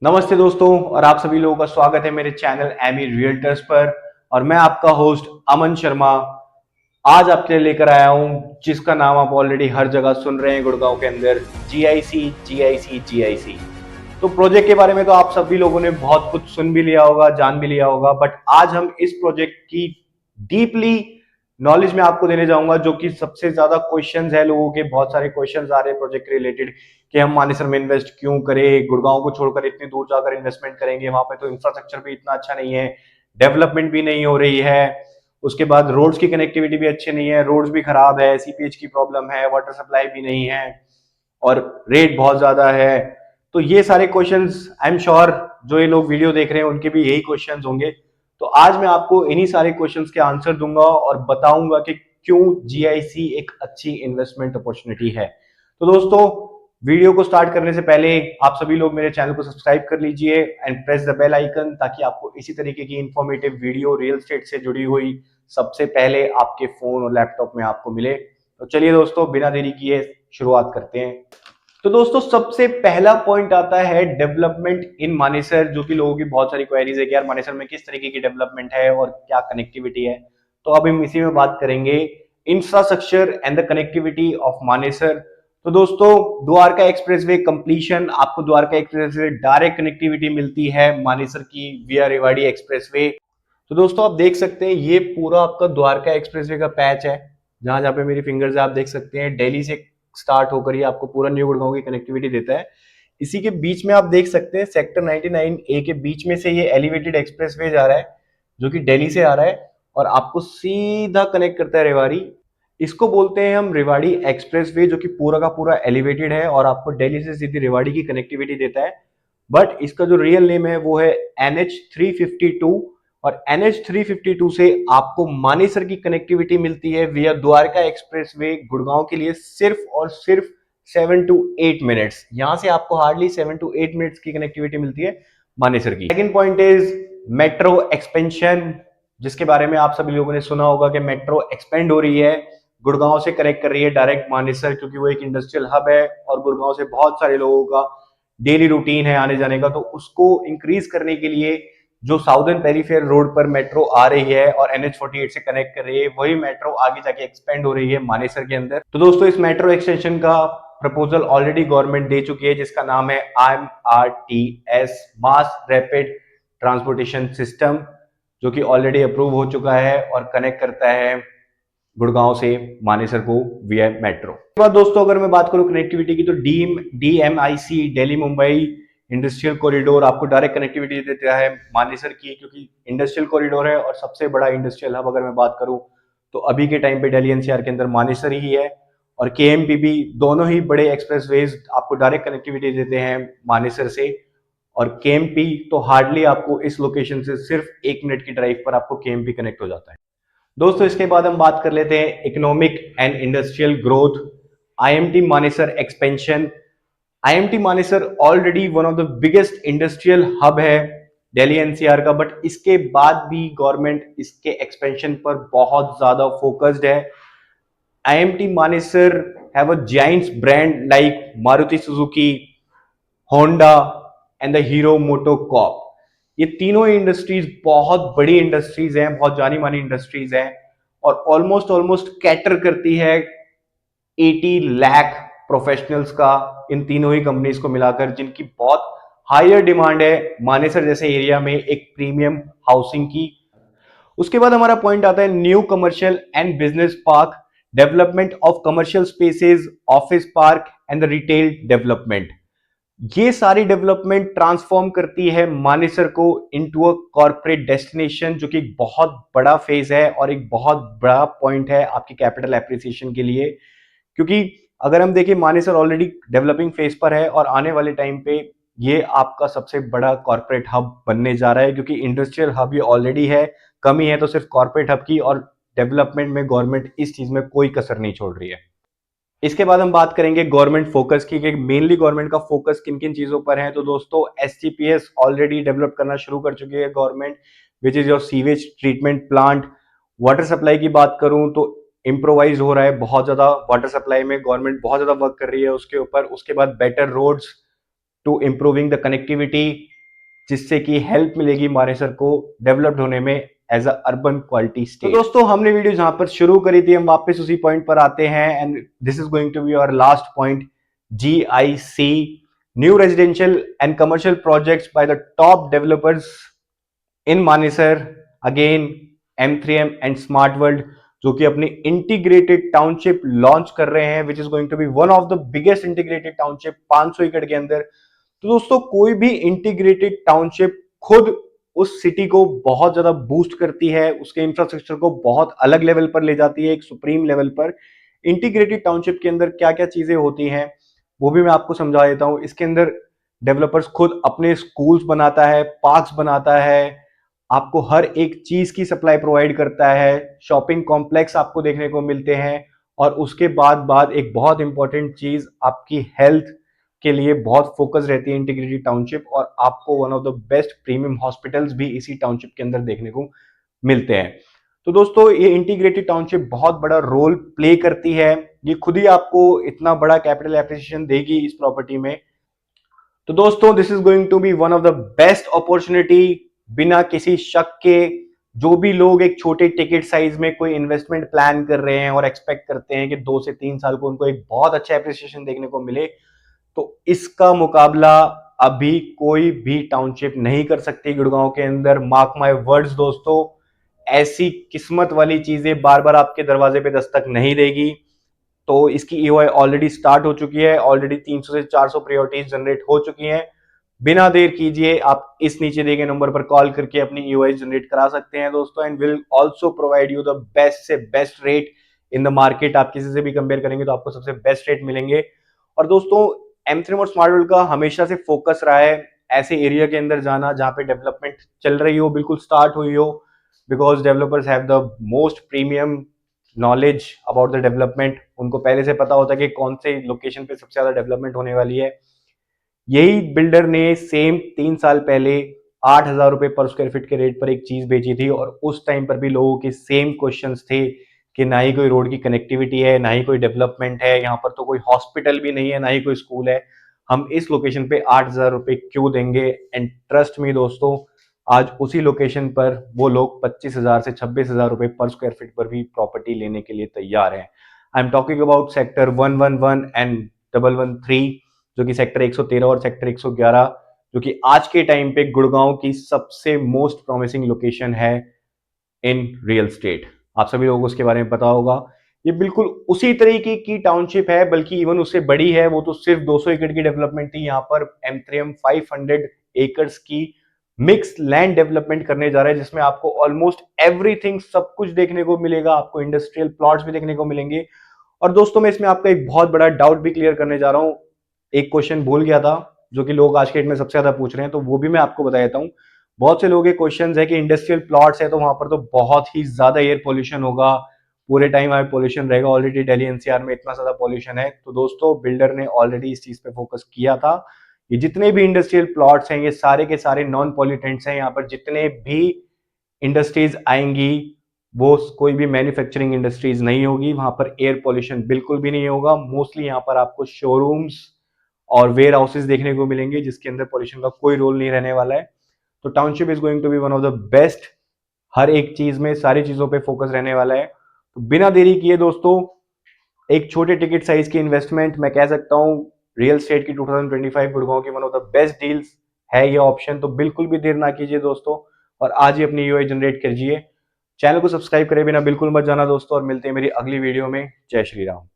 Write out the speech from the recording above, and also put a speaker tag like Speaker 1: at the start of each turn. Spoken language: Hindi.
Speaker 1: नमस्ते दोस्तों और आप सभी लोगों का स्वागत है मेरे चैनल एमी रियल्टर्स पर। और मैं आपका होस्ट अमन शर्मा आज आपके लिए लेकर आया हूं जिसका नाम आप ऑलरेडी हर जगह सुन रहे हैं गुड़गांव के अंदर, जीआईसी जीआईसी जीआईसी। तो प्रोजेक्ट के बारे में तो आप सभी लोगों ने बहुत कुछ सुन भी लिया होगा, जान भी लिया होगा, बट आज हम इस प्रोजेक्ट की डीपली नॉलेज में आपको देने जाऊंगा, जो कि सबसे ज्यादा क्वेश्चंस है लोगों के, बहुत सारे क्वेश्चंस आ रहे हैं प्रोजेक्ट के रिलेटेड कि हम मानेसर में इन्वेस्ट क्यों करें, गुड़गांव को छोड़कर इतनी दूर जाकर इन्वेस्टमेंट करेंगे, वहां पे तो इंफ्रास्ट्रक्चर भी इतना अच्छा नहीं है, डेवलपमेंट भी नहीं हो रही है, उसके बाद रोड्स की कनेक्टिविटी भी अच्छी नहीं है, रोड्स भी खराब है, सीपीएच की प्रॉब्लम है, वाटर सप्लाई भी नहीं है और रेट बहुत ज्यादा है। तो ये सारे क्वेश्चंस आई एम श्योर जो ये लोग वीडियो देख रहे हैं उनके भी यही क्वेश्चंस होंगे। तो आज मैं आपको इन्हीं सारे क्वेश्चंस के आंसर दूंगा और बताऊंगा कि क्यों जीआईसी एक अच्छी इन्वेस्टमेंट अपॉर्चुनिटी है। तो दोस्तों, वीडियो को स्टार्ट करने से पहले आप सभी लोग मेरे चैनल को सब्सक्राइब कर लीजिए and press the bell icon, ताकि आपको इसी तरीके की इंफॉर्मेटिव वीडियो रियल एस्टेट से जुड़ी हुई सबसे पहले आपके फोन और लैपटॉप में आपको मिले। तो चलिए दोस्तों, बिना देरी किए शुरुआत करते हैं। तो दोस्तों, सबसे पहला पॉइंट आता है डेवलपमेंट इन मानेसर, जो कि लोगों की बहुत सारी क्वेरीज है कि यार मानेसर में किस तरीके की डेवलपमेंट है और क्या कनेक्टिविटी है। तो अब हम इसी में बात करेंगे, infrastructure and the connectivity of Manesar. तो दोस्तों, द्वारका एक्सप्रेसवे कंप्लीशन, आपको द्वारका एक्सप्रेसवे डायरेक्ट कनेक्टिविटी मिलती है मानेसर की विया रेवाड़ी एक्सप्रेसवे। तो दोस्तों, आप देख सकते हैं ये पूरा आपका द्वारका एक्सप्रेसवे का पैच है, जहां जहां पे मेरी फिंगर्स है आप देख सकते हैं। दिल्ली से स्टार्ट होकर ये आपको पूरा न्यू गुड़गांव की कनेक्टिविटी देता है। इसी के बीच में आप देख सकते हैं सेक्टर 99 ए के बीच में से ये एलिवेटेड एक्सप्रेसवे जा रहा है, जो कि दिल्ली से आ रहा है और आपको सीधा कनेक्ट करता है रेवाड़ी। इसको बोलते हैं हम रेवाड़ी एक्सप्रेसवे, जो कि पूरा का पूरा एलिवेटेड है और आपको दिल्ली से सीधी रेवाड़ी की कनेक्टिविटी देता है। बट इसका जो रियल नेम है वो है NH352। और NH352 से आपको मानेसर की कनेक्टिविटी मिलती है विया द्वारका एक्सप्रेसवे गुड़गांव के लिए सिर्फ और सिर्फ 7 to 8 मिनट्स। यहां से आपको हार्डली 7 to 8 मिनट्स की कनेक्टिविटी मिलती है मानेसर की। Second point is metro expansion, जिसके बारे में आप सभी लोगों ने सुना होगा कि मेट्रो एक्सपेंड हो रही है, गुड़गांव से कनेक्ट कर रही है डायरेक्ट मानेसर, क्योंकि वो एक इंडस्ट्रियल हब है और गुड़गांव से बहुत सारे लोगों का डेली रूटीन है आने जाने का। तो उसको इंक्रीज करने के लिए जो साउदर्न पेरीफेयर रोड पर मेट्रो आ रही है और NH48 से कनेक्ट कर रही है, वही मेट्रो आगे जाके एक्सपेंड हो रही है मानेसर के अंदर। तो दोस्तों, इस मेट्रो एक्सटेंशन का प्रपोजल ऑलरेडी गवर्नमेंट दे चुकी है, जिसका नाम है MRTS, mass rapid transportation system, जो कि ऑलरेडी अप्रूव हो चुका है और कनेक्ट करता है गुड़गांव से मानेसर को विया मेट्रो। उसके बाद दोस्तों, अगर मैं बात करूं कनेक्टिविटी की, तो DMIC Delhi Mumbai industrial corridor आपको डायरेक्ट कनेक्टिविटी देता है मानेसर की, क्योंकि इंडस्ट्रियल कॉरिडोर है और सबसे बड़ा इंडस्ट्रियल हब अगर मैं बात करूं तो अभी के टाइम पे दिल्ली एनसीआर के अंदर मानेसर ही है। और KMPP, दोनों ही बड़े एक्सप्रेसवेज आपको डायरेक्ट कनेक्टिविटी देते हैं मानेसर से। और KMP तो हार्डली आपको इस लोकेशन से सिर्फ 1 मिनट की ड्राइव पर आपको KMP कनेक्ट हो जाता है। दोस्तों, इसके बाद हम बात कर लेते हैं economic and industrial growth, IMT Manesar expansion. IMT Manesar already one of the biggest industrial hub है दिल्ली एनसीआर का, बट इसके बाद भी गवर्नमेंट इसके एक्सपेंशन पर बहुत ज्यादा फोकस्ड है। IMT Manesar have a giants brand like Maruti Suzuki, Honda and the hero MotoCorp. ये तीनों इंडस्ट्रीज बहुत बड़ी इंडस्ट्रीज हैं, बहुत जानी मानी इंडस्ट्रीज हैं और ऑलमोस्ट ऑलमोस्ट कैटर करती है 80 लाख प्रोफेशनल्स का, इन तीनों ही कंपनीज को मिलाकर, जिनकी बहुत हायर डिमांड है मानेसर जैसे एरिया में एक प्रीमियम हाउसिंग की। उसके बाद हमारा पॉइंट आता है new commercial and business park, development of commercial spaces, office park and the retail development. ये सारी डेवलपमेंट ट्रांसफॉर्म करती है मानेसर को इनटू अ कॉर्पोरेट डेस्टिनेशन, जो कि एक बहुत बड़ा फेज है और एक बहुत बड़ा पॉइंट है आपकी कैपिटल एप्रिसिएशन के लिए। क्योंकि अगर हम देखें, मानेसर ऑलरेडी डेवलपिंग फेज पर है और आने वाले टाइम पे ये आपका सबसे बड़ा कॉर्पोरेट हब बनने जा रहा है, क्योंकि इंडस्ट्रियल हब ये ऑलरेडी है, कमी है तो सिर्फ कॉर्पोरेट हब की, और डेवलपमेंट में गवर्नमेंट इस चीज में कोई कसर नहीं छोड़ रही है। इसके बाद हम बात करेंगे गवर्नमेंट फोकस की, कि मेनली गवर्नमेंट का फोकस किन किन चीजों पर है। तो दोस्तों, STPS ऑलरेडी डेवलप करना शुरू कर चुकी है government, which is your sewage treatment plant. Water supply की बात करूं तो इम्प्रोवाइज हो रहा है बहुत ज्यादा, वाटर सप्लाई में गवर्नमेंट बहुत ज्यादा वर्क कर रही है उसके ऊपर। उसके बाद better roads to improving the connectivity, जिससे कि हेल्प मिलेगी मानेसर को डेवलप्ड होने में as a urban quality state. तो दोस्तों हमने वीडियो जहां पर शुरू करी थी हम वापस उसी पॉइंट पर आते हैं and this is going to be our last point. GIC, new residential and commercial projects by the top developers in Manesar, again M3M and smart world, जो कि अपनी इंटीग्रेटेड टाउनशिप लॉन्च कर रहे हैं which is going to be one of the biggest integrated township 500 एकड़ के अंदर। तो दोस्तों कोई भी इंटीग्रेटेड टाउनशिप खुद उस सिटी को बहुत ज्यादा बूस्ट करती है, उसके इंफ्रास्ट्रक्चर को बहुत अलग लेवल पर ले जाती है, एक सुप्रीम लेवल पर। इंटीग्रेटेड टाउनशिप के अंदर क्या क्या चीजें होती हैं वो भी मैं आपको समझा देता हूं। इसके अंदर डेवलपर्स खुद अपने स्कूल्स बनाता है, पार्क्स बनाता है, आपको हर एक चीज की सप्लाई प्रोवाइड करता है, शॉपिंग कॉम्प्लेक्स आपको देखने को मिलते हैं, और उसके बाद एक बहुत इंपॉर्टेंट चीज आपकी हेल्थ के लिए बहुत फोकस रहती है इंटीग्रेटेड टाउनशिप, और आपको one of the best premium hospitals भी इसी टाउनशिप के अंदर देखने को मिलते हैं। तो दोस्तों ये इंटीग्रेटेड टाउनशिप बहुत बड़ा रोल प्ले करती है, ये खुद ही आपको इतना बड़ा कैपिटल एप्रिसिएशन देगी इस प्रॉपर्टी में। तो दोस्तों this is going to be one of the best opportunity, बिना किसी शक के। जो भी लोग एक छोटे टिकट साइज में कोई इन्वेस्टमेंट प्लान कर रहे हैं और एक्सपेक्ट करते हैं कि 2 से 3 साल को उनको एक बहुत अच्छा एप्रिसिएशन देखने को मिले, तो इसका मुकाबला अभी कोई भी टाउनशिप नहीं कर सकती गुड़गांव के अंदर। मार्क माय वर्ड्स दोस्तों, ऐसी किस्मत वाली चीजें बार बार आपके दरवाजे पे दस्तक नहीं देगी। तो इसकी ईओआई ऑलरेडी स्टार्ट हो चुकी है, ऑलरेडी 300 से 400 प्रायोरिटीज जनरेट हो चुकी हैं। बिना देर कीजिए आप इस नीचे दिए गए नंबर पर कॉल करके अपनी ईओआई जनरेट करा सकते हैं दोस्तों, and will also provide you the best से best rate in the market. आप किसी से भी कंपेयर करेंगे तो आपको सबसे बेस्ट रेट मिलेंगे। और दोस्तों M3 और स्मार्ट वर्ल्ड का हमेशा से फोकस रहा है ऐसे एरिया के अंदर जाना जहां पे डेवलपमेंट चल रही हो, बिल्कुल स्टार्ट हुई हो, because developers have the most premium knowledge about the development. उनको पहले से पता होता है कि कौन से लोकेशन पे सबसे ज्यादा डेवलपमेंट होने वाली है। यही बिल्डर ने सेम 3 साल पहले 8,000 रुपए पर स्क्वायर फीट के रेट पर एक चीज बेची थी, और उस टाइम पर भी लोगों के सेम क्वेश्चंस थे कि ना ही कोई रोड की कनेक्टिविटी है, ना ही कोई डेवलपमेंट है, यहाँ पर तो कोई हॉस्पिटल भी नहीं है, ना ही कोई स्कूल है, हम इस लोकेशन पे 8,000 रुपए क्यों देंगे। एंड ट्रस्ट मी दोस्तों, आज उसी लोकेशन पर वो लोग 25,000 से 26,000 रुपए पर स्क्वायर फीट पर भी प्रॉपर्टी लेने के लिए तैयार हैं। I am talking about sector 111 and 113, जो कि सेक्टर 113 और सेक्टर 111, जो कि आज के टाइम पे गुड़गांव की सबसे मोस्ट प्रॉमिसिंग लोकेशन है इन रियल स्टेट। आप सभी लोगों को उसके बारे में पता होगा। ये बिल्कुल उसी तरीके की टाउनशिप है, बल्कि इवन उससे बड़ी है। वो तो सिर्फ 200 एकड़ की डेवलपमेंट थी, यहाँ पर M3M 500 एकर्स की मिक्स लैंड डेवलपमेंट करने जा रहा है, जिसमें आपको ऑलमोस्ट एवरीथिंग, सब कुछ देखने को मिलेगा। आपको इंडस्ट्रियल प्लॉट्स भी देखने को मिलेंगे। और दोस्तों मैं इसमें आपका एक बहुत बड़ा डाउट भी क्लियर करने जा रहा हूँ। एक क्वेश्चन भूल गया था जो कि लोग आज के डेट में सबसे ज्यादा पूछ रहे हैं, तो वो भी मैं आपको बता देता हूँ। बहुत से लोगों के क्वेश्चन है कि इंडस्ट्रियल प्लॉट्स है तो वहां पर तो बहुत ही ज्यादा एयर पोल्यूशन होगा, पूरे टाइम वहां पोल्यूशन रहेगा। ऑलरेडी दिल्ली NCR में इतना ज्यादा पोल्यूशन है। तो दोस्तों बिल्डर ने ऑलरेडी इस चीज पे फोकस किया था। ये जितने भी इंडस्ट्रियल प्लॉट्स हैं ये सारे के सारे नॉन पॉल्यूटेंट्स हैं। यहाँ पर जितने भी इंडस्ट्रीज आएंगी वो कोई भी मैन्युफैक्चरिंग इंडस्ट्रीज नहीं होगी, वहां पर एयर पोल्यूशन बिल्कुल भी नहीं होगा। मोस्टली यहाँ पर आपको शोरूम्स और वेयर हाउसेज देखने को मिलेंगे जिसके अंदर पोल्यूशन का कोई रोल नहीं रहने वाला है। तो township is going to be one of the best, हर एक चीज में सारी चीजों पे फोकस रहने वाला है। तो बिना देरी किए दोस्तों, एक छोटे टिकट साइज की इन्वेस्टमेंट, मैं कह सकता हूं रियल स्टेट की 2025 गुड़गांव की one of the best deals है ये ऑप्शन। तो बिल्कुल भी देर ना कीजिए दोस्तों, और आज ही अपनी यूआई जनरेट कीजिए। चैनल को सब्सक्राइब करे बिना बिल्कुल मत जाना दोस्तों, और मिलते हैं मेरी अगली वीडियो में। जय श्री राम।